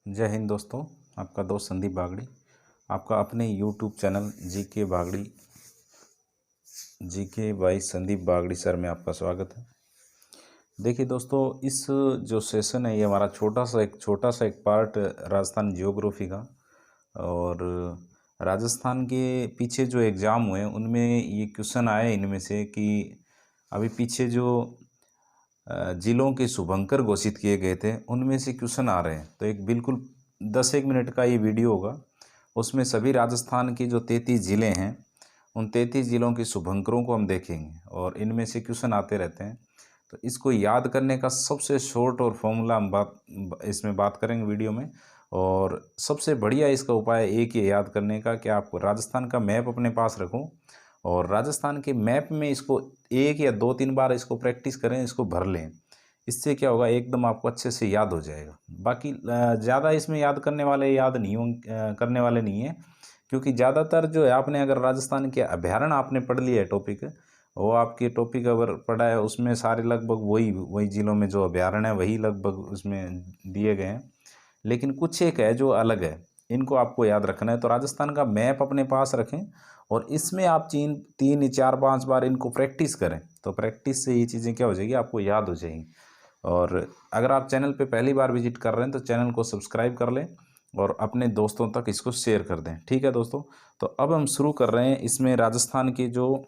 जय हिंद दोस्तों। आपका दोस्त संदीप बागड़ी, आपका अपने YouTube channel GK Bagri GK by Sandeep Bagri sir में आपका स्वागत है। देखिए दोस्तों, इस जो सेशन है ये हमारा छोटा सा एक पार्ट राजस्थान जियोग्राफी का। और राजस्थान के पीछे जो एग्ज़ाम हुए उनमें ये क्वेश्चन आए इनमें से कि अभी पीछे जो जिलों के शुभंकर घोषित किए गए थे उनमें से क्वेश्चन आ रहे हैं। तो एक बिल्कुल 10-1 मिनट का ये वीडियो होगा, उसमें सभी राजस्थान के जो 33 ज़िले हैं उन 33 ज़िलों के शुभंकरों को हम देखेंगे और इनमें से क्वेश्चन आते रहते हैं। तो इसको याद करने का सबसे शॉर्ट और फॉर्मूला हम इसमें बात करेंगे वीडियो में। और सबसे बढ़िया इसका उपाय एक ही याद करने का कि आप राजस्थान का मैप अपने पास रखो और राजस्थान के मैप में इसको 1 या 2-3 बार इसको प्रैक्टिस करें, इसको भर लें। इससे क्या होगा, एकदम आपको अच्छे से याद हो जाएगा। बाकी ज़्यादा इसमें याद करने वाले नहीं हैं, क्योंकि ज़्यादातर जो है आपने अगर राजस्थान के अभयारण्य आपने पढ़ लिया है टॉपिक, वो आपके टॉपिक अगर पढ़ा है उसमें सारे लगभग वही ज़िलों में जो अभयारण्य है वही लगभग उसमें दिए गए हैं। लेकिन कुछ एक है जो अलग है, इनको आपको याद रखना है। तो राजस्थान का मैप अपने पास रखें और इसमें आप 3-4-5 बार इनको प्रैक्टिस करें। तो प्रैक्टिस से ये चीज़ें क्या हो जाएगी, आपको याद हो जाएंगी। और अगर आप चैनल पे पहली बार विजिट कर रहे हैं तो चैनल को सब्सक्राइब कर लें और अपने दोस्तों तक इसको शेयर कर दें। ठीक है दोस्तों, तो अब हम शुरू कर रहे हैं। इसमें राजस्थान की जो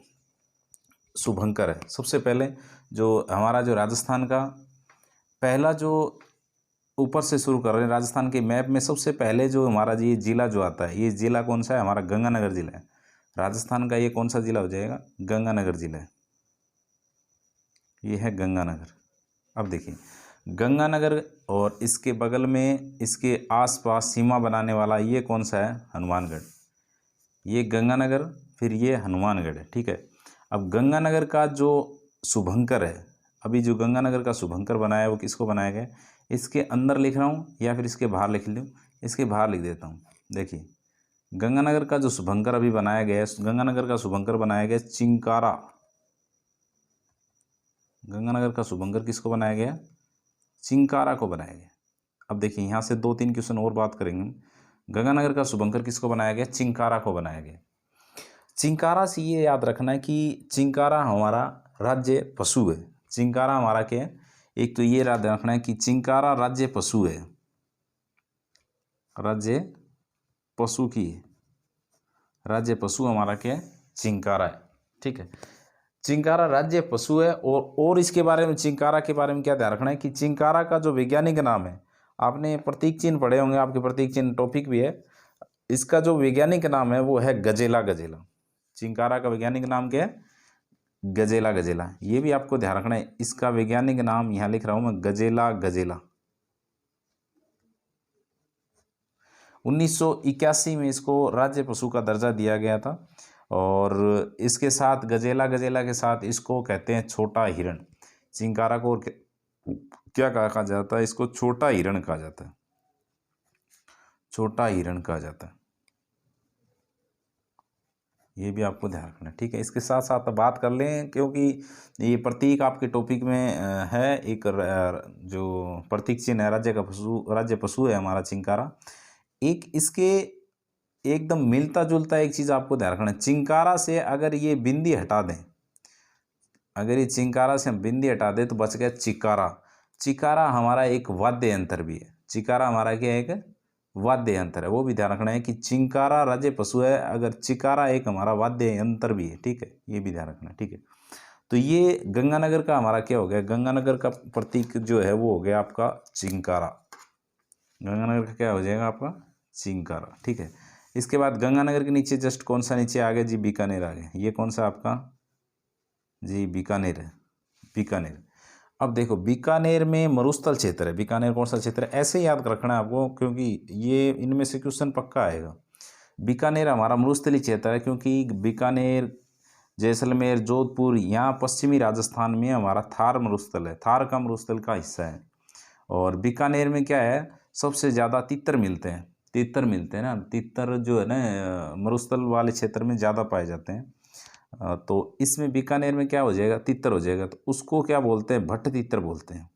शुभंकर है, सबसे पहले जो हमारा जो राजस्थान का पहला जो ऊपर से शुरू कर रहे हैं, राजस्थान के मैप में सबसे पहले जो हमारा ये ज़िला जो आता है, ये ज़िला कौन सा है, हमारा गंगानगर ज़िला है। राजस्थान का ये कौन सा ज़िला हो जाएगा, गंगानगर ज़िला है। ये है गंगानगर। अब देखिए गंगानगर और इसके बगल में इसके आसपास सीमा बनाने वाला ये कौन सा है, हनुमानगढ़। ये गंगानगर, फिर ये हनुमानगढ़ है। ठीक है, अब गंगानगर का जो शुभंकर है, अभी जो गंगानगर का शुभंकर बनाया है वो किसको बनाया गया, इसके अंदर लिख रहा हूँ या फिर इसके बाहर लिख लूँ, इसके बाहर लिख देता हूँ। देखिए गंगानगर का जो शुभंकर अभी बनाया गया है, गंगानगर का शुभंकर बनाया गया चिंकारा। गंगानगर का शुभंकर किसको बनाया गया, चिंकारा को बनाया गया। अब देखिए यहाँ से 2-3 क्वेश्चन और बात करेंगे। गंगानगर का शुभंकर किसको बनाया गया, चिंकारा को बनाया गया। चिंकारा से ये याद रखना है कि चिंकारा हमारा राज्य पशु है। चिंकारा हमारा क्या है, एक तो ये याद रखना है कि चिंकारा राज्य पशु है, राज्य पशु की है। राज्य पशु हमारा क्या है, चिंकारा है। ठीक है, चिंकारा राज्य पशु है। और इसके बारे में, चिंकारा के बारे में क्या ध्यान रखना है कि चिंकारा का जो वैज्ञानिक नाम है, आपने प्रतीक चिन्ह पढ़े होंगे, आपके प्रतीक चिन्ह टॉपिक भी है। इसका जो वैज्ञानिक नाम है वो है गजेला गजेला। चिंकारा का वैज्ञानिक नाम क्या है, गजेला गजेला। ये भी आपको ध्यान रखना है, इसका वैज्ञानिक नाम यहाँ लिख रहा हूँ मैं, गजेला गजेला। 1981 में इसको राज्य पशु का दर्जा दिया गया था। और इसके साथ गजेला गजेला के साथ इसको कहते हैं छोटा हिरण। चिंकारा को और क्या कहा जाता है, इसको छोटा हिरण कहा जाता है, छोटा हिरण कहा जाता है। ये भी आपको ध्यान रखना है। ठीक है, इसके साथ साथ बात कर लें, क्योंकि ये प्रतीक आपके टॉपिक में है। एक जो प्रतीक चिन्ह है, राज्य पशु है हमारा चिंकारा। एक इसके एकदम मिलता जुलता एक चीज़ आपको ध्यान रखना है, चिंकारा से अगर ये बिंदी हटा दें, अगर ये चिंकारा से हम बिंदी हटा दें तो बच गया चिकारा। चिकारा हमारा एक वाद्य यंत्र भी है। चिकारा हमारा क्या है, एक वाद्य यंत्र है, वो भी ध्यान रखना है कि चिंकारा राज्य पशु है, अगर चिकारा एक हमारा वाद्य यंत्र भी है। ठीक है, ये भी ध्यान रखना है। ठीक है, तो ये गंगानगर का हमारा क्या हो गया, गंगानगर का प्रतीक जो है वो हो गया आपका चिंकारा। गंगानगर का क्या हो जाएगा आपका, चिंकारा। ठीक है, इसके बाद गंगानगर के नीचे जस्ट कौन सा नीचे आ गया जी, बीकानेर आ गया। ये कौन सा आपका जी, बीकानेर है, बीकानेर। अब देखो बीकानेर में मरुस्थल क्षेत्र है। बीकानेर कौन सा क्षेत्र है, ऐसे ही याद रखना है आपको, क्योंकि ये इनमें से क्वेश्चन पक्का आएगा। बीकानेर हमारा मरुस्थलीय क्षेत्र है, क्योंकि बीकानेर, जैसलमेर, जोधपुर, यहाँ पश्चिमी राजस्थान में हमारा थार मरुस्थल है, थार का मरुस्थल का हिस्सा है। और बीकानेर में क्या है, सबसे ज़्यादा तितर मिलते हैं, तितर मिलते हैं ना। तितर जो है ना मरुस्थल वाले क्षेत्र में ज़्यादा पाए जाते हैं। तो इसमें बीकानेर में क्या हो जाएगा, तितर हो जाएगा। तो उसको क्या बोलते हैं, भट्ट तितर बोलते हैं।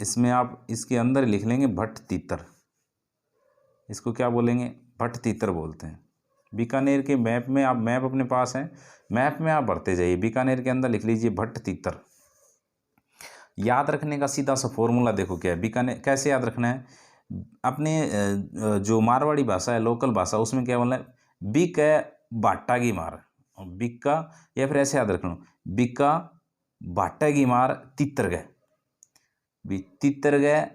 इसमें आप इसके अंदर लिख लेंगे भट्ट तीतर। इसको क्या बोलेंगे? भट्ट तीतर बोलते हैं। बीकानेर के मैप में, आप मैप अपने पास है, मैप में आप भरते जाइए, बीकानेर के अंदर लिख लीजिए भट्ट तीतर। याद रखने का सीधा सा फॉर्मूला देखो क्या है। बीकानेर कैसे याद रखना है? अपने जो मारवाड़ी भाषा है, लोकल भाषा, उसमें क्या बोलना है? बिक है बाटा की मार, बिक्का, या फिर ऐसे याद रखना, बिक्का बाटा की मार तितर गए, तितर गए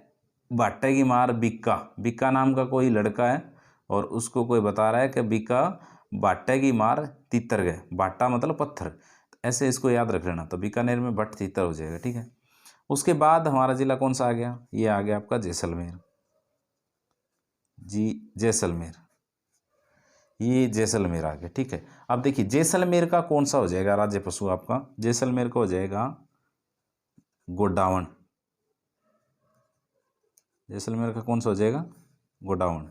बाटा की मार बिक्का। बिक्का नाम का कोई लड़का है और उसको कोई बता रहा है कि बिक्का बाटा की मार तितर गए। बाटा मतलब पत्थर, ऐसे इसको याद रख लेना। तो बीकानेर में भट्ट तीतर हो जाएगा, ठीक है। उसके बाद हमारा जिला कौन सा आ गया? ये आ गया आपका जैसलमेर। जी जैसलमेर, ये जैसलमेर आ गया, ठीक है। अब देखिए जैसलमेर का कौन सा हो जाएगा राज्य पशु आपका? जैसलमेर का हो जाएगा गोडावण। जैसलमेर का कौन सा हो जाएगा? गोडावण।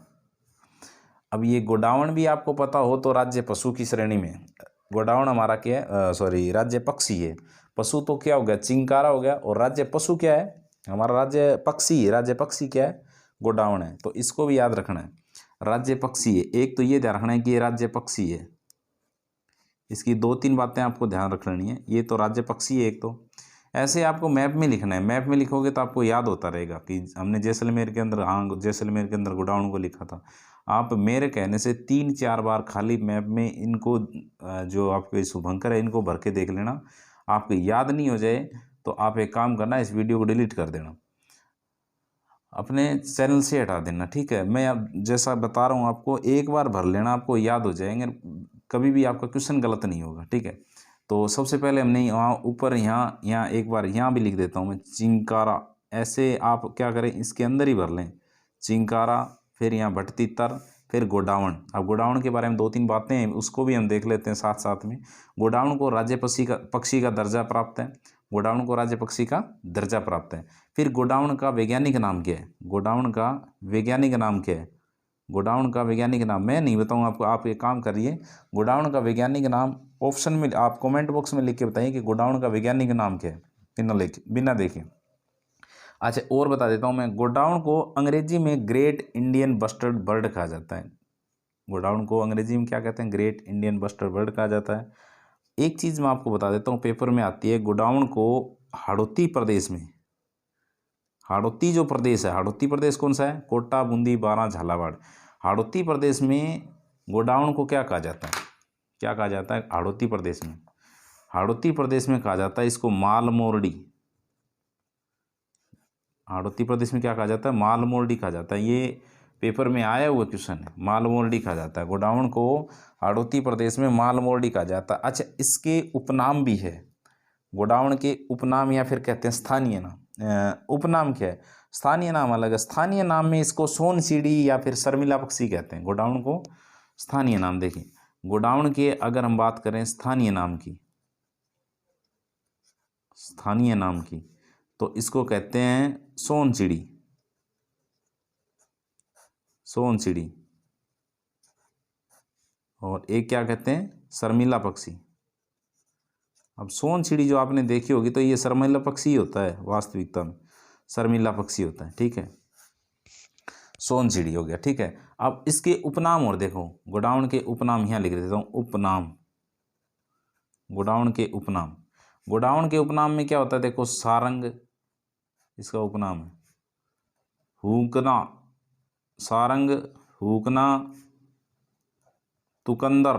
अब ये गोडावण भी आपको पता हो तो राज्य पशु की श्रेणी में गोडावण हमारा क्या है? सॉरी, राज्य पक्षी है। पशु तो क्या हो गया? चिंकारा हो गया। और राज्य पशु क्या है? हमारा राज्य पक्षी है। राज्य पक्षी क्या है? गोडावण है। तो इसको भी याद रखना है, राज्य पक्षी है। एक तो ये ध्यान रखना है कि ये राज्य पक्षी है। इसकी 2-3 बातें आपको ध्यान रख लेनी है। ये तो राज्य पक्षी है एक तो। ऐसे आपको मैप में लिखना है। मैप में लिखोगे तो आपको याद होता रहेगा कि हमने जैसलमेर के अंदर, हाँ जैसलमेर के अंदर गोडाउन को लिखा था। आप मेरे कहने से 3-4 बार खाली मैप में इनको जो आपके शुभंकर है इनको भर के देख लेना। आपको याद नहीं हो जाए तो आप एक काम करना, इस वीडियो को डिलीट कर देना, अपने चैनल से हटा देना, ठीक है। मैं अब जैसा बता रहा हूँ आपको, एक बार भर लेना, आपको याद हो जाएंगे, कभी भी आपका क्वेश्चन गलत नहीं होगा, ठीक है। तो सबसे पहले हमने यहाँ ऊपर, यहाँ एक बार यहाँ भी लिख देता हूँ मैं, चिंकारा। ऐसे आप क्या करें, इसके अंदर ही भर लें चिंकारा, फिर यहाँ भट्ट तीतर, फिर गोडावण। अब गोडावण के बारे में 2-3 बातें हैं, उसको भी हम देख लेते हैं साथ साथ में। गोडावण को राज्य पक्षी का दर्जा प्राप्त है। गोडावण को राज्य पक्षी का दर्जा प्राप्त है। फिर गोडावण का वैज्ञानिक नाम क्या है? गोडावण का वैज्ञानिक नाम क्या है? गोडावण का वैज्ञानिक नाम मैं नहीं बताऊंगा आपको, आप एक काम करिए, गोडावण का वैज्ञानिक नाम ऑप्शन में आप कमेंट बॉक्स में लिख के बताइए कि गोडावण का वैज्ञानिक नाम क्या है, बिना देखे। अच्छा और बता देता हूँ मैं, गोडावण को अंग्रेजी में ग्रेट इंडियन बस्टर्ड बर्ड कहा जाता है। गोडावण को अंग्रेजी में क्या कहते हैं? ग्रेट इंडियन बस्टर्ड बर्ड कहा जाता है। एक चीज़ मैं आपको बता देता हूँ, पेपर में आती है, गोडावण को हाड़ौती प्रदेश में, हाड़ौती जो प्रदेश है, हाड़ौती प्रदेश कौन सा है? कोटा, बूंदी, बारां, झालावाड़। हाड़ौती प्रदेश में गोडावण को क्या कहा जाता है? क्या कहा जाता है हाड़ौती प्रदेश में? हाड़ौती प्रदेश में कहा जाता है इसको मालमोरडी। हाड़ौती प्रदेश में क्या कहा जाता है? मालमोरडी कहा जाता है। ये पेपर में आया हुआ क्वेश्चन है, मालमोरडी कहा जाता है। गोडावण को हाड़ौती प्रदेश में मालमोरडी कहा जाता है। अच्छा इसके उपनाम भी है, गोडावण के उपनाम या फिर कहते हैं स्थानीय नाम। उपनाम क्या है? स्थानीय नाम अलग है। स्थानीय नाम में इसको सोनसीढ़ी या फिर शर्मिला पक्षी कहते हैं। गोडावण को स्थानीय नाम, देखिए गोडावण के अगर हम बात करें स्थानीय नाम की, स्थानीय नाम की, तो इसको कहते हैं सोनचिड़ी, सोनचिड़ी। और एक क्या कहते हैं? शर्मिला पक्षी। अब सोनचिड़ी जो आपने देखी होगी तो ये शर्मिला पक्षी होता है, वास्तविकता में शर्मिला पक्षी होता है, ठीक है। सोनचिड़ी हो गया, ठीक है। अब इसके उपनाम और देखो, गोडावण के उपनाम यहाँ लिख देता हूँ, उपनाम, गोडावण के उपनाम। गोडावण के उपनाम में क्या होता है? देखो सारंग इसका उपनाम है, हुकना, सारंग, हुकना, तुकंदर,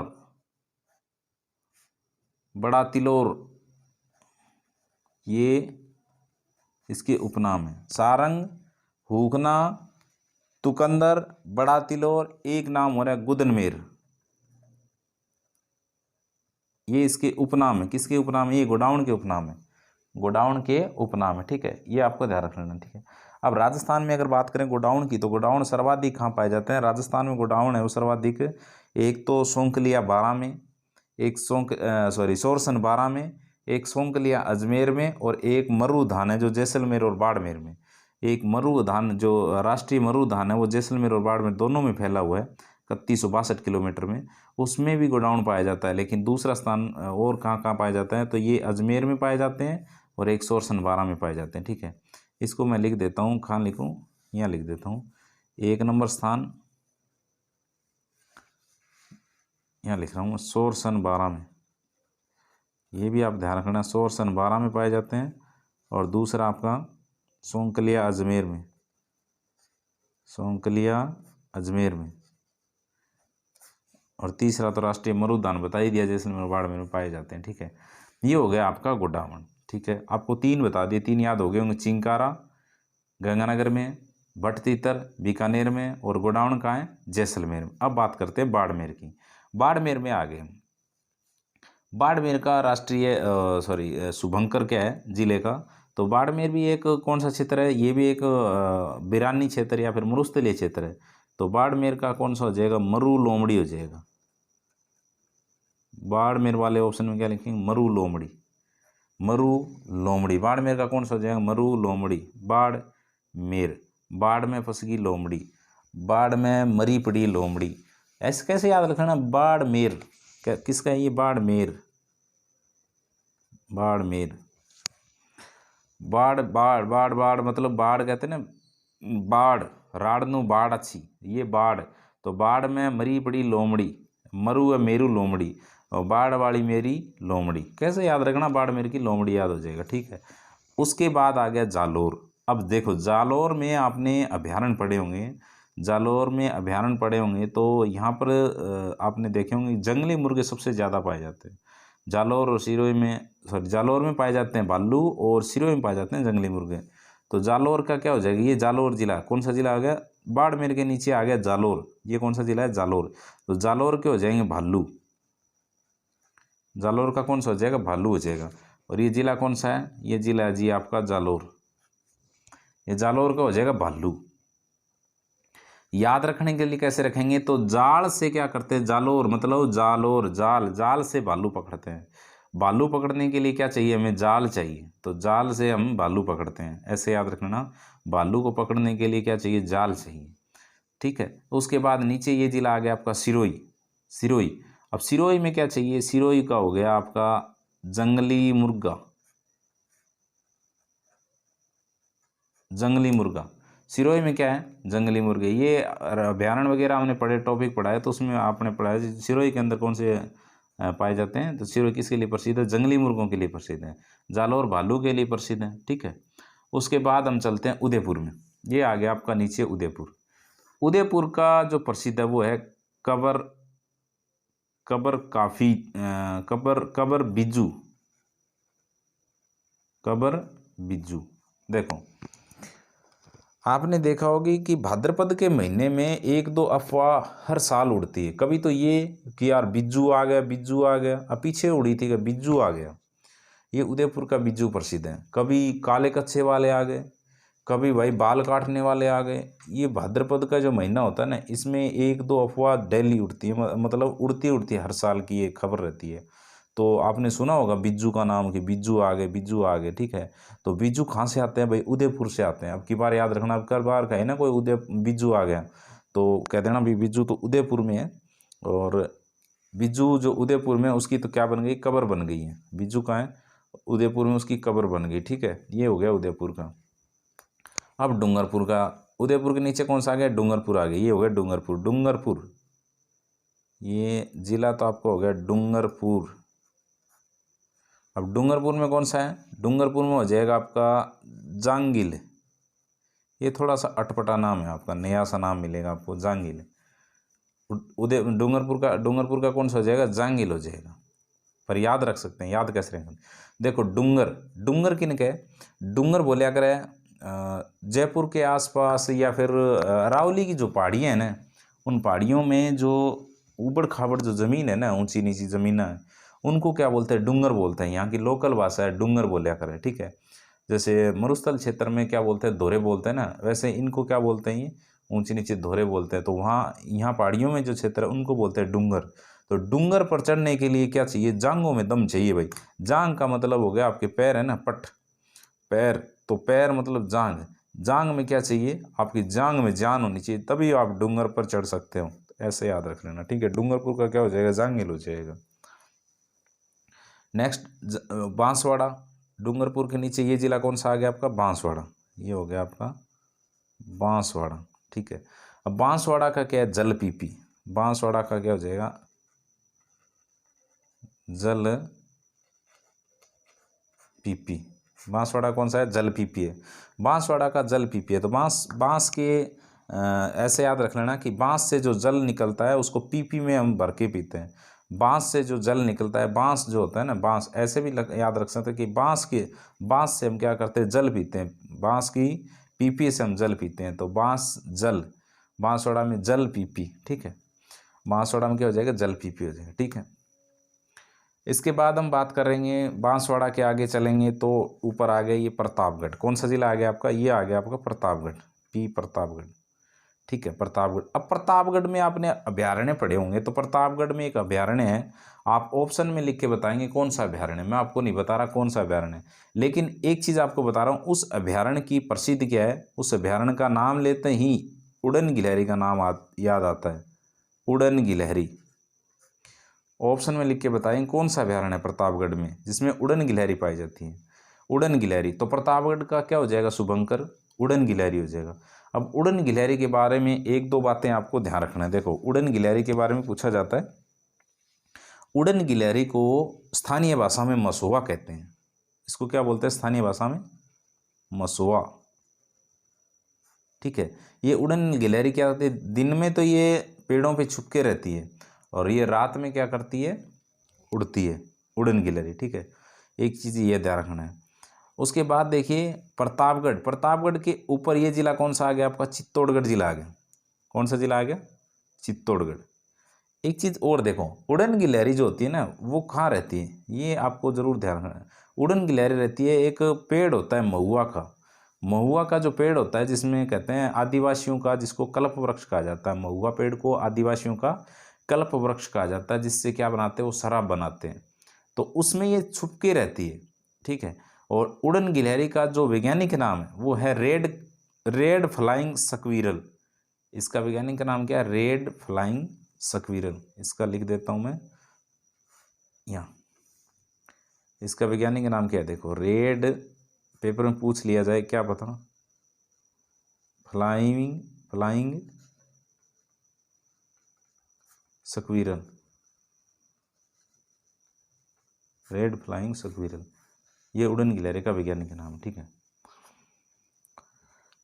बड़ा तिलोर, ये इसके उपनाम है। सारंग, हुकना, तुकंदर, बड़ा तिलोर, एक नाम हो रहा है गुदनमेर, ये इसके उपनाम है। किसके उपनाम है? ये गोडावण के उपनाम है, गोडावण के उपनाम है, ठीक है। ये आपको ध्यान रख लेना, ठीक है। अब राजस्थान में अगर बात करें गोडावण की, तो गोडावण सर्वाधिक कहाँ पाए जाते हैं? राजस्थान में गोडावण है वो सर्वाधिक, एक तो सोंकलिया 12 में, एक सोरसन 12 में, एक सोंकलिया अजमेर में, और एक मरूधान है जो जैसलमेर और बाड़मेर में। एक मरूधान जो राष्ट्रीय मरूधान है वो जैसलमेर और बाड़मेर दोनों में फैला हुआ है, 3162 किलोमीटर में, उसमें भी गोडाउन पाया जाता है। लेकिन दूसरा स्थान और कहाँ कहाँ पाया जाता है? तो ये अजमेर में पाए जाते हैं और एक सोरसन 12 में पाए जाते हैं, ठीक है। इसको मैं लिख देता हूँ, कहाँ लिखूँ, यहाँ लिख देता हूँ। 1 नंबर स्थान यहाँ लिख रहा हूँ सोर सन 12 में, ये भी आप ध्यान रखना, सोर सन 12 में पाए जाते हैं। और दूसरा आपका सोंकलिया अजमेर में, सोंकलिया अजमेर में। और तीसरा तो राष्ट्रीय मरुद्यान बता ही दिया, जैसलमेर बाड़मेर में पाए जाते हैं। ठीक है, ये हो गया आपका गोडावण। ठीक है, आपको 3 बता दिए, 3 याद हो गए होंगे। चिंकारा गंगानगर में, भटतीतर बीकानेर में, और गोडावण कहाँ है, जैसलमेर में। अब बात करते हैं बाड़मेर की। बाड़मेर में आ गए। बाड़मेर का राष्ट्रीय शुभंकर क्या है जिले का, तो बाड़मेर भी एक कौन सा क्षेत्र है, ये भी एक बिरानी क्षेत्र या फिर मरुस्थलीय क्षेत्र है। तो बाड़मेर का कौन सा हो जाएगा, मरु लोमड़ी हो जाएगा। बाड़मेर वाले ऑप्शन में क्या लिखेंगे, मरु लोमड़ी, मरु लोमड़ी। बाड़मेर का कौन सा हो जाएगा, मरु लोमड़ी। बाड़मेर, बाढ़ में फंस गई लोमड़ी, बाढ़ में मरी पड़ी लोमड़ी। ऐसे कैसे याद रखना, बाड़मेर किसका है, ये बाड़मेर, बाड़मेर। बाढ़ बाढ़ बाढ़ बाढ़ मतलब बाढ़ कहते हैं ना, बाढ़ राड़ नु बाढ़ अच्छी, ये बाढ़। तो बाढ़ में मरी पड़ी लोमड़ी, मरु है मेरू लोमड़ी, और बाढ़ वाली मेरी लोमड़ी। कैसे याद रखना, बाढ़ मेरी की लोमड़ी याद हो जाएगा। ठीक है, उसके बाद आ गया जालोर। अब देखो जालोर में आपने अभ्यारण्य पढ़े होंगे, जालोर में अभ्यारण्य पढ़े होंगे, तो यहाँ पर आपने देखे होंगे जंगली मुर्गे सबसे ज़्यादा पाए जाते हैं। जालोर और सिरोही में, जालोर में पाए जाते हैं भालू, और सिरोही में पाए जाते हैं जंगली मुर्गे। तो जालोर का क्या हो जाएगा, ये जालोर जिला कौन सा जिला आ गया, बाड़मेर के नीचे आ गया जालोर, ये कौन सा जिला है, जालोर। तो जालोर के हो जाएंगे भालू, जालोर का कौन सा हो जाएगा, भालू हो जाएगा। और ये जिला कौन सा है, ये जिला है जी आपका जालोर, ये जालोर का हो जाएगा भालू। याद रखने के लिए कैसे रखेंगे, तो जाल से क्या करते हैं, जालोर मतलब जालोर, जाल, जाल से भालू पकड़ते हैं। भालू पकड़ने के लिए क्या चाहिए, हमें जाल चाहिए, तो जाल से हम भालू पकड़ते हैं, ऐसे याद रखना। भालू को पकड़ने के लिए क्या चाहिए, जाल चाहिए। ठीक है, उसके बाद नीचे ये जिला आ गया आपका सिरोही, सिरोही। अब सिरोही में क्या चाहिए, सिरोही का हो गया आपका जंगली मुर्गा, जंगली मुर्गा। सिरोही में क्या है, जंगली मुर्गे। ये अभ्यारण्य वगैरह हमने पढ़े, टॉपिक पढ़ा है, तो उसमें आपने पढ़ा है सिरोही के अंदर कौन से पाए जाते हैं। तो सिरोही किसके लिए प्रसिद्ध है, जंगली मुर्गों के लिए प्रसिद्ध है, जालोर भालू के लिए प्रसिद्ध है। ठीक है, उसके बाद हम चलते हैं उदयपुर में। ये आ गया आपका नीचे उदयपुर। उदयपुर का जो प्रसिद्ध है वो है कबर, कबर काफी, कबर कबर बिज्जू, कबर बिज्जू। देखो आपने देखा होगी कि भाद्रपद के महीने में 1-2 अफवाह हर साल उड़ती है। कभी तो ये कि यार बिज्जू आ गया, बिज्जू आ गया। अब पीछे उड़ी थी कि बिज्जू आ गया, ये उदयपुर का बिज्जू प्रसिद्ध है। कभी काले कच्छे वाले आ गए, कभी भाई बाल काटने वाले आ गए। ये भाद्रपद का जो महीना होता है ना, इसमें 1-2 अफवाह डेली उड़ती है, मतलब उड़ती उड़ती हर साल की ये खबर रहती है। तो आपने सुना होगा बिज्जू का नाम, कि बिज्जू आ गए, बिज्जू आ गए। ठीक है, तो बिज्जू कहाँ से आते हैं भाई, उदयपुर से आते हैं। अब की बार याद रखना, अब कर बार कहे ना कोई उदय बिज्जू आ गया, तो कह देना भी बिज्जू तो उदयपुर में है। और बिज्जू जो उदयपुर में, उसकी तो क्या बन गई, कबर बन गई है। बिज्जू कहाँ है, उदयपुर में, उसकी कबर बन गई। ठीक है, ये हो गया उदयपुर का। अब डूंगरपुर का, उदयपुर के नीचे कौन सा आ गया, डूंगरपुर आ गया, ये हो गया डूंगरपुर। डूंगरपुर ये जिला तो आपको हो गया डूंगरपुर। अब डूंगरपुर में कौन सा है, डूंगरपुर में हो जाएगा आपका जांगिल। ये थोड़ा सा अटपटा नाम है आपका, नया सा नाम मिलेगा आपको, जांगिल। उदय डूंगरपुर का कौन सा हो जाएगा, जांगिल हो जाएगा। पर याद रख सकते हैं, याद कैसे रखेंगे, देखो डूंगर, डूंगर किन के, डूंगर बोले अगर जयपुर के आसपास या फिर अरावली की जो पहाड़ियाँ हैं ना, उन पहाड़ियों में जो ऊबड़ खाबड़ जो ज़मीन है ना, ऊंची नीची ज़मीन है, उनको क्या बोलते हैं, डूंगर बोलते हैं। यहाँ की लोकल भाषा है, डूंगर बोलिया करें। ठीक है, जैसे मरुस्थल क्षेत्र में क्या बोलते हैं, धोरे बोलते हैं ना, वैसे इनको क्या बोलते हैं, ये ऊंची नीचे धोरे बोलते हैं। तो वहाँ यहाँ पहाड़ियों में जो क्षेत्र है उनको बोलते हैं डूंगर। तो डूंगर पर चढ़ने के लिए क्या चाहिए, जांघों में दम चाहिए भाई। जांघ का मतलब हो गया आपके पैर है ना, पट, पैर। तो पैर मतलब जांघ, जांघ में क्या चाहिए, आपकी जांघ में जान होनी चाहिए, तभी आप डूंगर पर चढ़ सकते हो। ऐसे याद रख लेना। ठीक है, डूंगरपुर का क्या हो जाएगा, जांगिल हो जाएगा। नेक्स्ट बांसवाड़ा, डूंगरपुर के नीचे ये जिला कौन सा आ गया आपका, बांसवाड़ा। ये हो गया आपका बांसवाड़ा। ठीक है, अब बांसवाड़ा का क्या है, जल पीपी। बांसवाड़ा का क्या हो जाएगा, जल पीपी। बांसवाड़ा कौन सा है, जल पीपी है। बांसवाड़ा का जल पीपी है। तो बांस बांस के ऐसे याद रख लेना कि बांस से जो जल निकलता है उसको पीपी में हम भर के पीते हैं। बांस से जो जल निकलता है, बांस जो होता है ना, बांस ऐसे भी याद रख सकते हैं कि बांस से हम क्या करते हैं, जल पीते हैं। बांस की पीपी से हम जल पीते हैं। तो बांस जल, बांसवाड़ा में जल पीपी। ठीक है, बांसवाड़ा में क्या हो जाएगा, जल पीपी हो जाएगा। ठीक है, इसके बाद हम बात करेंगे बांसवाड़ा के आगे चलेंगे तो ऊपर आ गया ये प्रतापगढ़। कौन सा जिला आ गया आपका, ये आ गया आपका प्रतापगढ़, पी प्रतापगढ़। ठीक है, प्रतापगढ़। अब प्रतापगढ़ में आपने अभयारण्य पढ़े होंगे, तो प्रतापगढ़ में एक अभयारण्य है। आप ऑप्शन में लिख के बताएंगे कौन सा अभयारण्य। मैं आपको नहीं बता रहा कौन सा अभयारण्य है, लेकिन एक चीज़ आपको बता रहा हूँ, उस अभयारण्य की प्रसिद्धि क्या है। उस अभयारण्य का नाम लेते ही उड़न गिलहरी का नाम याद आता है, उड़न गिलहरी। ऑप्शन में लिख के बताएंगे कौन सा अभयारण्य है प्रतापगढ़ में जिसमें उड़न गिलहरी पाई जाती है। उड़न गिलहरी, तो प्रतापगढ़ का क्या हो जाएगा, शुभंकर, उड़न गिलहरी हो जाएगा। अब उड़न गिलहरी के बारे में एक दो बातें आपको ध्यान रखना है। देखो, उड़न गिलहरी के बारे में पूछा जाता है। उड़न गिलहरी को स्थानीय भाषा में मसुआ कहते हैं। इसको क्या बोलते हैं स्थानीय भाषा में, मसुआ। ठीक है, ये उड़न गिलहरी क्या होती है, दिन में तो ये पेड़ों पे छुप के रहती है और ये रात में क्या करती है, उड़ती है उड़न गिलहरी। ठीक है, एक चीज़ ये ध्यान रखना है। उसके बाद देखिए प्रतापगढ़, प्रतापगढ़ के ऊपर ये जिला कौन सा आ गया आपका, चित्तौड़गढ़ जिला आ गया। कौन सा जिला आ गया, चित्तौड़गढ़। एक चीज़ और देखो, उड़न गिलहरी जो होती है ना, वो कहाँ रहती है, ये आपको जरूर ध्यान रखना है। उड़न गिलहरी रहती है, एक पेड़ होता है महुआ का। महुआ का जो पेड़ होता है, जिसमें कहते हैं आदिवासियों का, जिसको कल्प वृक्ष कहा जाता है, महुआ पेड़ को आदिवासियों का कल्प वृक्ष कहा जाता है, जिससे क्या बनाते हैं, वो शराब बनाते हैं। तो उसमें ये छुप के रहती है। ठीक है, और उड़न गिलहरी का जो वैज्ञानिक नाम है वो है रेड रेड फ्लाइंग स्क्विरल। इसका वैज्ञानिक नाम क्या है, रेड फ्लाइंग स्क्विरल। इसका लिख देता हूं मैं यहाँ, इसका वैज्ञानिक नाम क्या है, देखो, रेड, पेपर में पूछ लिया जाए क्या पता, flying flying squirrel, red flying squirrel, ये उड़न गिलहरी का वैज्ञानिक नाम है। ठीक है,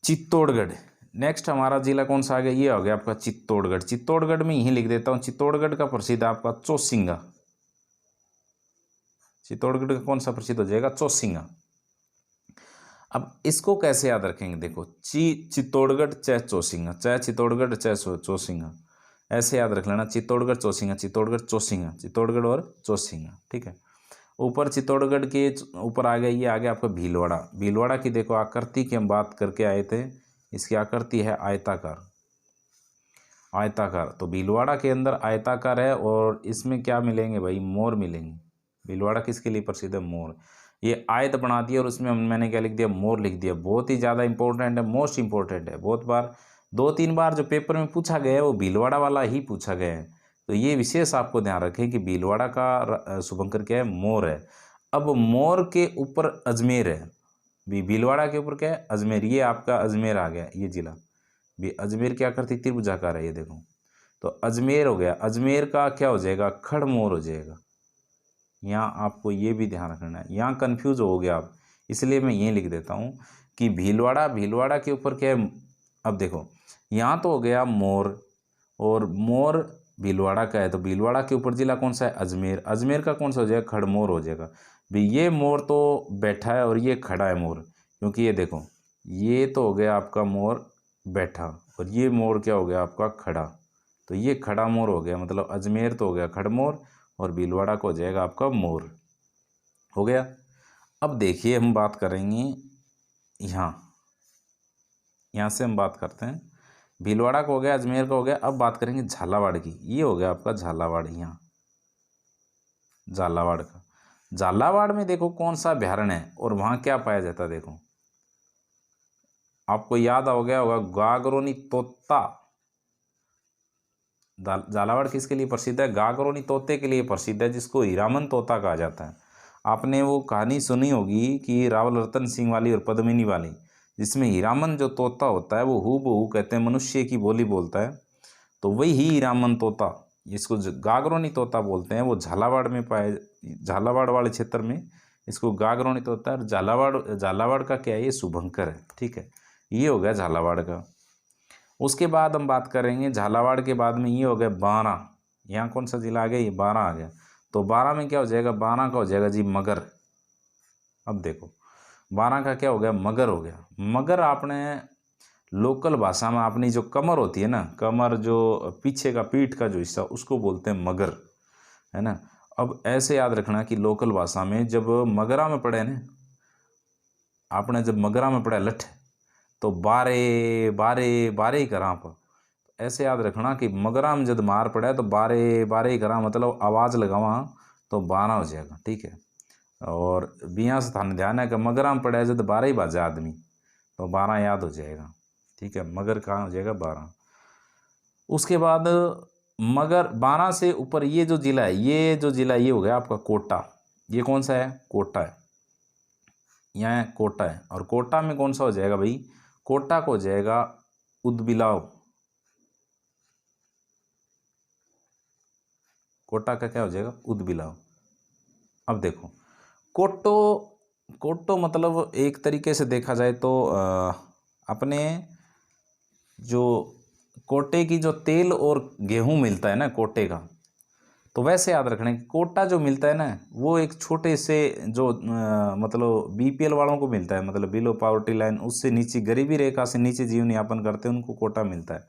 चित्तौड़गढ़। नेक्स्ट हमारा जिला कौन सा आ गया, ये हो गया आपका चित्तौड़गढ़। चित्तौड़गढ़ में यही लिख देता हूँ, चित्तौड़गढ़ का प्रसिद्ध आपका चौसिंगा। चित्तौड़गढ़ का कौन सा प्रसिद्ध हो जाएगा, चौसिंगा। अब इसको कैसे याद रखेंगे, देखो, चित्तौड़गढ़ चाहे चौसिंगा, चाहे चित्तौड़गढ़ चाहे चौसिंगा, ऐसे याद रख लेना, चित्तौड़गढ़ चौसिंगा, चित्तौड़गढ़ चौसिंगा, चित्तौड़गढ़ और चौसिंगा। ठीक है, ऊपर चित्तौड़गढ़ के ऊपर आ गया, ये आ गया आपका भीलवाड़ा। भीलवाड़ा की देखो आकृति की हम बात करके आए थे, इसकी आकृति है आयताकार, आयताकार। तो भीलवाड़ा के अंदर आयताकार है और इसमें क्या मिलेंगे भाई, मोर मिलेंगे। भीलवाड़ा किसके लिए प्रसिद्ध है, मोर। ये आयत बना दिया और उसमें मैंने क्या लिख दिया, मोर लिख दिया। बहुत ही ज़्यादा इंपॉर्टेंट है, मोस्ट इंपॉर्टेंट है। बहुत बार, 2-3 बार जो पेपर में पूछा गया है वो भीलवाड़ा वाला ही पूछा गया है। तो ये विशेष आपको ध्यान रखें कि भीलवाड़ा का शुभंकर क्या है, मोर है। अब मोर के ऊपर अजमेर है, भीलवाड़ा के ऊपर क्या है, अजमेर। ये आपका अजमेर आ गया, ये जिला भी। अजमेर क्या करती, त्रिभुजाकार है, ये देखो। तो अजमेर हो गया, अजमेर का क्या हो जाएगा, खड़मोर हो जाएगा। यहाँ आपको ये भी ध्यान रखना है, यहाँ कन्फ्यूज हो गया आप, इसलिए मैं ये लिख देता हूँ कि भीलवाड़ा, भीलवाड़ा के ऊपर क्या है। अब देखो, यहाँ तो हो गया मोर, और मोर भीलवाड़ा का है, तो भीलवाड़ा के ऊपर जिला कौन सा है, अजमेर। अजमेर का कौन सा हो जाएगा, खड़मोर हो जाएगा। भी ये मोर तो बैठा है और ये खड़ा है मोर, क्योंकि ये देखो, ये तो हो गया आपका मोर बैठा और ये मोर क्या हो गया आपका, खड़ा। तो ये खड़ा मोर हो गया, मतलब अजमेर तो हो गया खड़मोर और भीलवाड़ा को हो जाएगा आपका मोर। हो गया। अब देखिए हम बात करेंगे यहाँ से हम बात करते हैं, भीलवाड़ा का हो गया, अजमेर का हो गया। अब बात करेंगे झालावाड़ की, ये हो गया आपका झालावाड़। यहाँ झालावाड़ का, झालावाड़ में देखो कौन सा अभयारण्य है और वहाँ क्या पाया जाता है। देखो, आपको याद हो गया होगा, गागरोनी तोता। झालावाड़ किसके लिए प्रसिद्ध है, गागरोनी तोते के लिए प्रसिद्ध है, जिसको हीरामन तोता कहा जाता है। आपने वो कहानी सुनी होगी कि रावल रतन सिंह वाली और पद्मिनी वाली, जिसमें हीरामन जो तोता होता है वो हूबहू कहते हैं मनुष्य की बोली बोलता है, तो वही हीरामन तोता, इसको गागरोनी तोता बोलते हैं, वो झालावाड़ में पाए, झालावाड़ वाले क्षेत्र में इसको गागरोनी तोता है। और झालावाड़ का क्या है, ये शुभंकर है। ठीक है, ये हो गया झालावाड़ का। उसके बाद हम बात करेंगे झालावाड़ के बाद में ये हो गया बारा। यहाँ कौन सा जिला आ गया, ये बारा आ गया। तो बारा में क्या हो जाएगा, बारा का हो जाएगा जी मगर। अब देखो बारा का क्या हो गया, मगर हो गया। मगर आपने लोकल भाषा में अपनी जो कमर होती है ना, कमर जो पीछे का पीठ का जो हिस्सा, उसको बोलते हैं मगर, है ना। अब ऐसे याद रखना कि लोकल भाषा में जब मगरा में पढ़े ना, आपने जब मगरा में पढ़ा लठ, तो बारे बारे बारे ही करा पर, ऐसे याद रखना कि मगरा में जब मार पड़े तो बारे बारे ही करा, मतलब आवाज़ लगावा तो बारह हो जाएगा। ठीक है, और बिया से थाने ध्यान है कि मगरा में पड़े जब बारह ही बाजे आदमी, तो बारह याद हो जाएगा। ठीक है, मगर कहाँ हो जाएगा, बारह। उसके बाद मगर बारह से ऊपर ये जो जिला है, ये जो जिला ये हो गया आपका कोटा। ये कौन सा है, कोटा है, यहाँ कोटा है। और कोटा में कौन सा हो जाएगा भाई, कोटा को हो जाएगा उदबिलाव। कोटा का क्या हो जाएगा, उदबिलाव। अब देखो कोटो, कोटो मतलब एक तरीके से देखा जाए तो अपने जो कोटे की जो तेल और गेहूं मिलता है ना कोटे का, तो वैसे याद रखना कि कोटा जो मिलता है ना, वो एक छोटे से जो मतलब बीपीएल वालों को मिलता है, मतलब बिलो पॉवर्टी लाइन, उससे नीचे गरीबी रेखा से नीचे जीवन यापन करते हैं, उनको कोटा मिलता है।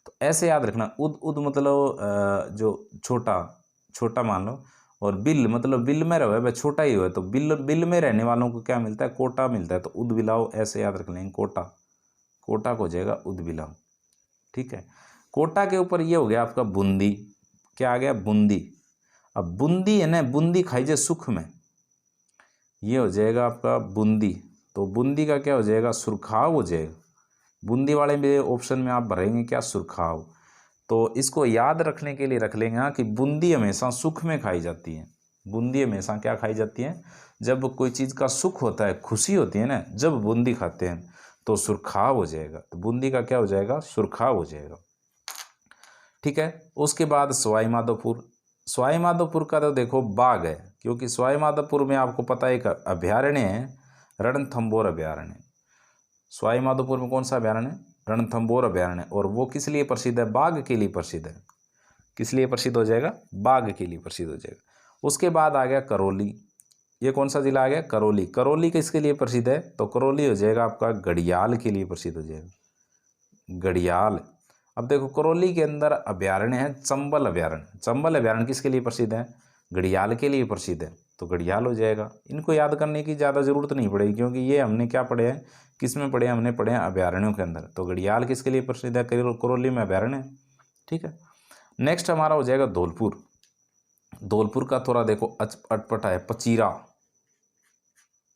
तो ऐसे याद रखना, उद उद मतलब जो छोटा छोटा मान लो, और बिल मतलब बिल में रहे वह छोटा ही हुआ, तो बिल बिल में रहने वालों को क्या मिलता है, कोटा मिलता है। तो उद बिलाव ऐसे याद रख लेंगे, कोटा, कोटा को हो जाएगा उद बिलाव। ठीक है, कोटा के ऊपर ये हो गया आपका बूंदी। क्या आ गया, बूंदी। अब बूंदी है ना, बूंदी खाई जाए सुख में, ये हो जाएगा आपका बूंदी। तो बूंदी का क्या हो जाएगा, सुरखाव हो जाएगा। बूंदी वाले में ऑप्शन में आप भरेंगे क्या, सुरखाव। तो इसको याद रखने के लिए रख लेंगे हाँ कि बूंदी हमेशा सुख में खाई जाती है। बूंदी हमेशा क्या खाई जाती है, जब कोई चीज़ का सुख होता है, खुशी होती है ना, जब बूंदी खाते हैं तो सुरखाव हो जाएगा। तो बूंदी का क्या हो जाएगा, सुरखाव हो जाएगा। ठीक है, उसके बाद सवाई माधोपुर। सवाई माधोपुर का तो देखो बाग है, क्योंकि सवाई माधोपुर में आपको पता है एक अभ्यारण्य है, रणथंभौर अभ्यारण्य। सवाई माधोपुर में कौन सा अभ्यारण्य है, रणथंभौर अभ्यारण्य। और वो किस लिए प्रसिद्ध है, बाघ के लिए प्रसिद्ध है। किस लिए प्रसिद्ध हो जाएगा, बाघ के लिए प्रसिद्ध हो जाएगा। उसके बाद आ गया करौली। ये कौन सा जिला आ गया, करौली। करौली किसके लिए प्रसिद्ध है, तो करौली हो जाएगा आपका घड़ियाल के लिए प्रसिद्ध हो जाएगा, घड़ियाल। अब देखो करौली के अंदर अभ्यारण्य है चंबल अभ्यारण्य। चंबल अभ्यारण्य किसके लिए प्रसिद्ध है, घड़ियाल के लिए प्रसिद्ध है, तो घड़ियाल हो जाएगा। इनको याद करने की ज़्यादा ज़रूरत नहीं पड़ेगी, क्योंकि ये हमने क्या पढ़े हैं, किस में पढ़े हैं, हमने पढ़े हैं अभ्यारण्यों के अंदर। तो घड़ियाल किसके लिए प्रसिद्ध है, करौली में अभ्यारण्य है। ठीक है, नेक्स्ट हमारा हो जाएगा धौलपुर। धौलपुर का थोड़ा देखो अटपटा है, पचीरा।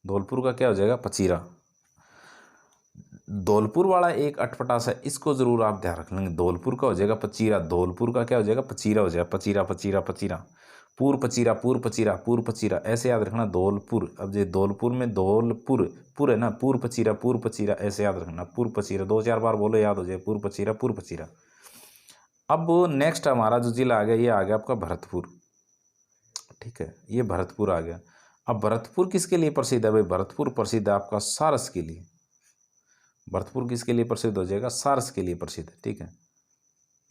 धौलपुर का क्या हो जाएगा, पचीरा। धौलपुर वाला एक अटपटा सा, इसको जरूर आप ध्यान रख लेंगे। धौलपुर का हो जाएगा पचीरा, धौलपुर का क्या हो जाएगा, पचीरा हो जाएगा। पचीरा पचीरा पचीरा, पूर पचीरा पूर पचीरा पूर पचीरा, ऐसे याद रखना धौलपुर। अब ये धौलपुर में धौलपुर पुर है ना, पूर पचीरा ऐसे याद रखना, पूर पचीरा 2-4 बार बोलो, याद हो जाए, पूर पचीरा। अब नेक्स्ट हमारा जो जिला आ गया, ये आ गया आपका भरतपुर। ठीक है, ये भरतपुर आ गया। अब भरतपुर किसके लिए प्रसिद्ध है भाई, भरतपुर प्रसिद्ध है आपका सारस के लिए। भरतपुर किसके लिए प्रसिद्ध हो जाएगा, सारस के लिए प्रसिद्ध है। ठीक है,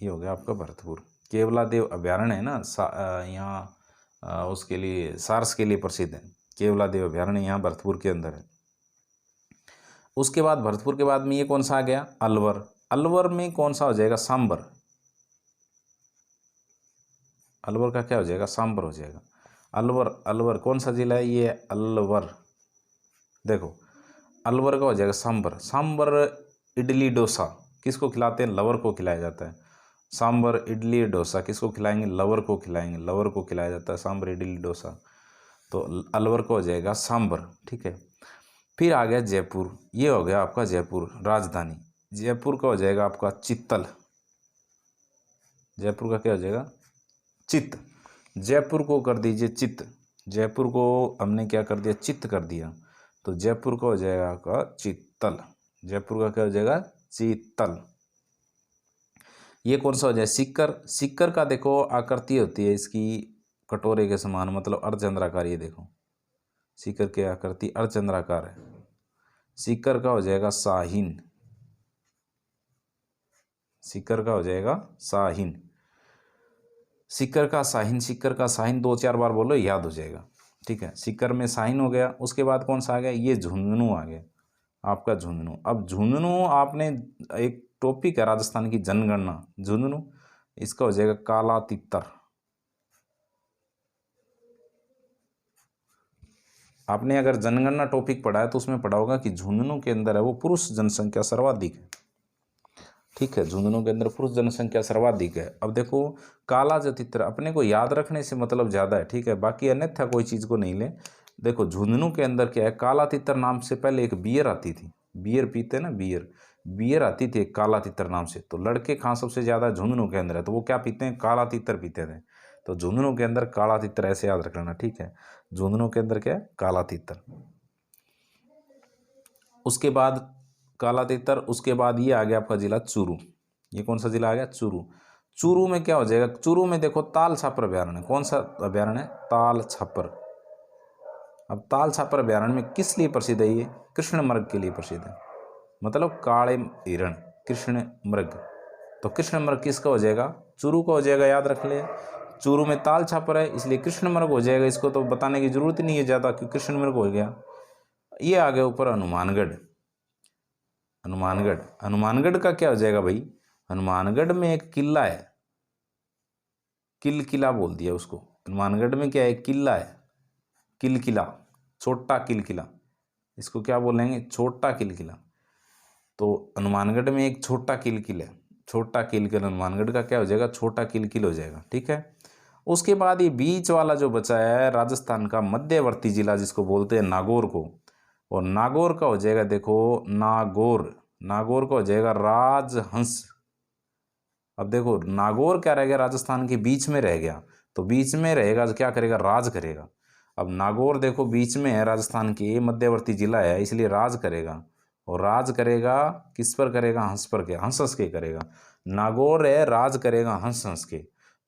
ये हो गया आपका भरतपुर। केवलादेव अभ्यारण्य है ना, यहाँ उसके लिए सारस के लिए प्रसिद्ध है। केवलादेव अभ्यारण्य यहाँ भरतपुर के अंदर है। उसके बाद भरतपुर के बाद में ये कौन सा आ गया, अलवर। अलवर में कौन सा हो जाएगा, सांबर। अलवर का क्या हो जाएगा, सांबर हो जाएगा। अलवर, अलवर कौन सा जिला है, ये अलवर। देखो अलवर का हो जाएगा सांबर। सांबर इडली डोसा किसको खिलाते हैं, लवर को खिलाया जाता है। सांबर इडली डोसा किसको खिलाएंगे, लवर को खिलाएंगे, लवर को खिलाया जाता है सांबर इडली डोसा। तो अलवर को हो जाएगा सांबर। ठीक है, फिर आ गया जयपुर। ये हो गया आपका जयपुर राजधानी। जयपुर का हो जाएगा आपका चित्तल। जयपुर का क्या हो जाएगा, चित्त। जयपुर को कर दीजिए चित्त। जयपुर को हमने क्या कर दिया, चित्त कर दिया, तो जयपुर का हो जाएगा आपका चित्तल। जयपुर का क्या हो जाएगा, चीतल। ये कौन सा हो जाए, सिक्कर। सिक्कर का देखो आकृति होती है इसकी कटोरे के समान, मतलब अर्धचंद्राकार। ये देखो सिक्कर की आकृति अर्धचंद्राकार है। सिक्कर का हो जाएगा शाहीन। सिक्कर का हो जाएगा शाहीन। सिक्कर का शाहीन, सिक्कर का शाहीन 2-4 बार बोलो, याद हो जाएगा। ठीक है, सिक्कर में शाहीन हो गया। उसके बाद कौन सा आ गया, ये झुंझुनू आ गया आपका, झुंझुनू। अब झुंझुनू आपने एक टॉपिक है राजस्थान की जनगणना, झुंझुनू, इसका हो जाएगा काला तितर। आपने अगर जनगणना टॉपिक पढ़ा है तो उसमें पढ़ा होगा कि झुंझुनू के अंदर है वो पुरुष जनसंख्या सर्वाधिक है। ठीक है, झुंझुनू के अंदर पुरुष जनसंख्या सर्वाधिक है। अब देखो काला जो तितर अपने को याद रखने से मतलब ज़्यादा है। ठीक है, बाकी अन्यथा कोई चीज़ को नहीं ले। देखो झुंझुनू के अंदर क्या है, काला तितर नाम से पहले एक बियर आती थी, बियर पीते ना, बियर, बियर आती थी काला तितर नाम से। तो लड़के कहाँ सबसे ज़्यादा, झुंझुनू के अंदर है, तो वो क्या पीते हैं, काला तितर पीते थे। तो झुंझुनू के अंदर काला तितर, ऐसे याद रख लेना। ठीक है, झुंझुनू के अंदर क्या है, काला तितर। उसके बाद काला तितर, उसके बाद ये आ गया आपका जिला चूरू। ये कौन सा जिला आ गया, चूरू। चूरू में क्या हो जाएगा, चूरू में देखो ताल छापर अभ्यारण्य। कौन सा अभ्यारण्य है, ताल छापर। अब ताल छापर अभ्यारण्य में किस लिए प्रसिद्ध है, ये कृष्ण मृग के लिए प्रसिद्ध है, मतलब काले हिरण, कृष्ण मृग। तो कृष्ण मृग किसका हो जाएगा, चूरू का हो जाएगा, याद रख ले। चूरू में ताल छापर है इसलिए कृष्ण मृग हो जाएगा। इसको तो बताने की जरूरत ही नहीं है ज़्यादा कि कृष्ण मृग हो गया। ये आ गया ऊपर हनुमानगढ़। हनुमानगढ़, हनुमानगढ़ का क्या हो जाएगा भाई, हनुमानगढ़ में एक किला है, किल किला बोल दिया उसको। हनुमानगढ़ में क्या है, किला है, किल किला, छोटा किल किला, इसको क्या बोलेंगे, छोटा किल किला। तो हनुमानगढ़ में एक छोटा किल किला है, छोटा किल किला, हनुमानगढ़ का क्या हो जाएगा, छोटा किल किल हो जाएगा। ठीक है, उसके बाद ये बीच वाला जो बचा है राजस्थान का मध्यवर्ती जिला जिसको बोलते हैं नागौर को, और नागौर का हो जाएगा देखो, नागौर, नागौर का हो जाएगा राजहंस। अब देखो नागौर क्या रह गया, राजस्थान के बीच में रह गया, तो बीच में रहेगा तो क्या करेगा, राज करेगा। अब नागौर देखो बीच में है, राजस्थान के मध्यवर्ती जिला है, इसलिए राज करेगा। और राज करेगा किस पर करेगा, हंस पर, के हंस हंस के करेगा। नागौर है, राज करेगा हंस हंस के,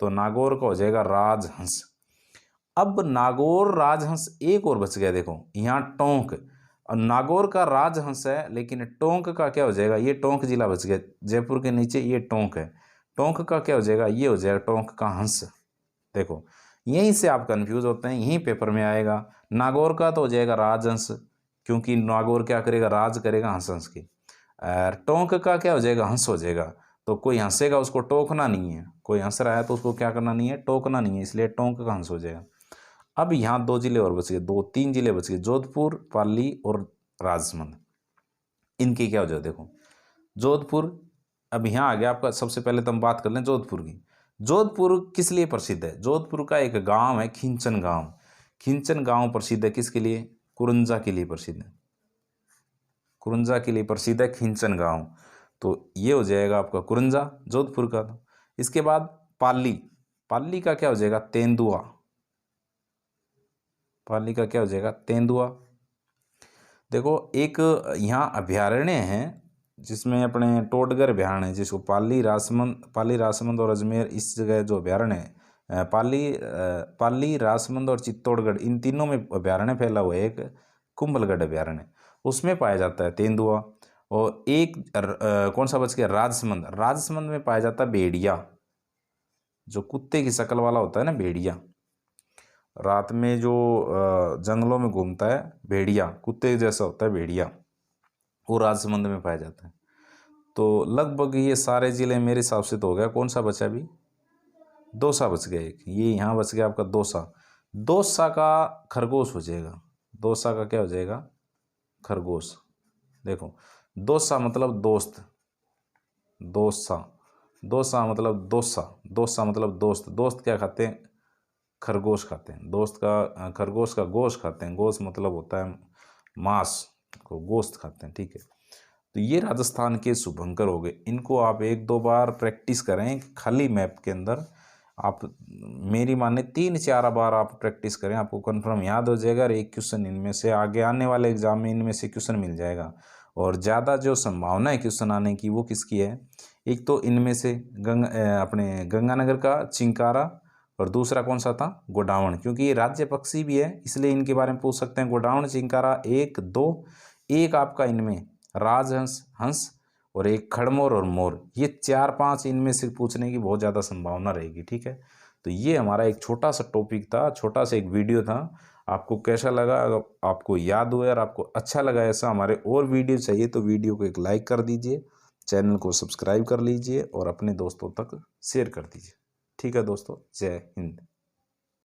तो नागौर का हो जाएगा राजहंस। अब नागौर राजहंस एक और बच गया, देखो यहाँ टोंक। और नागौर का राजहंस है लेकिन टोंक का क्या हो जाएगा, ये टोंक जिला बच गया, जयपुर के नीचे ये टोंक है। टोंक का क्या हो जाएगा, ये हो जाएगा टोंक का हंस। देखो यहीं से आप कंफ्यूज होते हैं, यहीं पेपर में आएगा। नागौर का तो हो जाएगा राजहंस, क्योंकि नागौर क्या करेगा, राज करेगा हंस हंस के। और टोंक का क्या हो जाएगा, हंस हो जाएगा। तो कोई हंसेगा उसको टोकना नहीं है, कोई हंस रहा है तो उसको क्या करना नहीं है, टोकना नहीं है, इसलिए टोंक का हंस हो जाएगा। अब यहाँ 2 जिले और बच गए, 2-3 जिले बच गए, जोधपुर, पाली और राजसमंद। इनकी क्या हो जाए, देखो जोधपुर। अब यहाँ आ गया आपका, सबसे पहले तो हम बात कर लें जोधपुर की। जोधपुर किस लिए प्रसिद्ध है, जोधपुर का एक गांव है खिंचन गांव। खिंचन गांव प्रसिद्ध है किसके लिए, कुरुंजा के लिए प्रसिद्ध है, कुरुंजा के लिए प्रसिद्ध है खिंचन गांव। तो ये हो जाएगा आपका कुरुंजा, जोधपुर का। इसके बाद पाली, पाली का क्या हो जाएगा, तेंदुआ। पाली का क्या हो जाएगा, तेंदुआ। देखो एक यहाँ अभ्यारण्य है जिसमें अपने टोडगर अभ्यारण्य है, जिसको पाली राजसमंद और अजमेर, इस जगह जो अभ्यारण्य है, पाली राजसमंद और चित्तौड़गढ़, इन तीनों में अभ्यारण्य फैला हुआ है। एक कुंभलगढ़ अभ्यारण्य, उसमें पाया जाता है तेंदुआ। और एक कौन सा बच गया, राजसमंद। राजसमंद में पाया जाता है भेड़िया, जो कुत्ते की शक्ल वाला होता है ना, भेड़िया, रात में जो जंगलों में घूमता है, भेड़िया, कुत्ते जैसा होता है भेड़िया, वो राजसमंद में पाया जाता है। तो लगभग ये सारे ज़िले मेरे हिसाब से तो हो गया। कौन सा बचा अभी, दौसा बच गया एक, ये यहाँ बच गया आपका दौसा। दौसा का खरगोश हो जाएगा, दौसा का क्या हो जाएगा, खरगोश। देखो दौसा मतलब दोस्त, दौसा, दौसा मतलब दोसा, दोसा मतलब दोस्त। दोस्त क्या खाते हैं, खरगोश खाते हैं। दोस्त का खरगोश का गोश्त खाते हैं, गोश्त मतलब होता है मांस को, गोश्त खाते हैं। ठीक है, तो ये राजस्थान के शुभंकर हो गए। इनको आप 1-2 बार प्रैक्टिस करें खाली मैप के अंदर। आप मेरी माने 3-4 बार आप प्रैक्टिस करें, आपको कंफर्म याद हो जाएगा। और एक क्वेश्चन इनमें से आगे आने वाले एग्जाम में इनमें से क्वेश्चन मिल जाएगा। और ज़्यादा जो संभावना है क्वेश्चन आने की वो किसकी है? एक तो इनमें से अपने गंगानगर का चिंकारा, और दूसरा कौन सा था? गोडावण, क्योंकि ये राज्य पक्षी भी है इसलिए इनके बारे में पूछ सकते हैं। गोडावण, चिंकारा, 1 2, एक आपका इनमें राजहंस, हंस, और एक खड़मोर और मोर। ये 4-5 इनमें से पूछने की बहुत ज़्यादा संभावना रहेगी। ठीक है, तो ये हमारा एक छोटा सा टॉपिक था, छोटा सा एक वीडियो था। आपको कैसा लगा? अगर आपको याद हुआ और आपको अच्छा लगा ऐसा हमारे और वीडियो चाहिए तो वीडियो को एक लाइक कर दीजिए, चैनल को सब्सक्राइब कर लीजिए और अपने दोस्तों तक शेयर कर दीजिए। ठीक है दोस्तों, जय हिंद।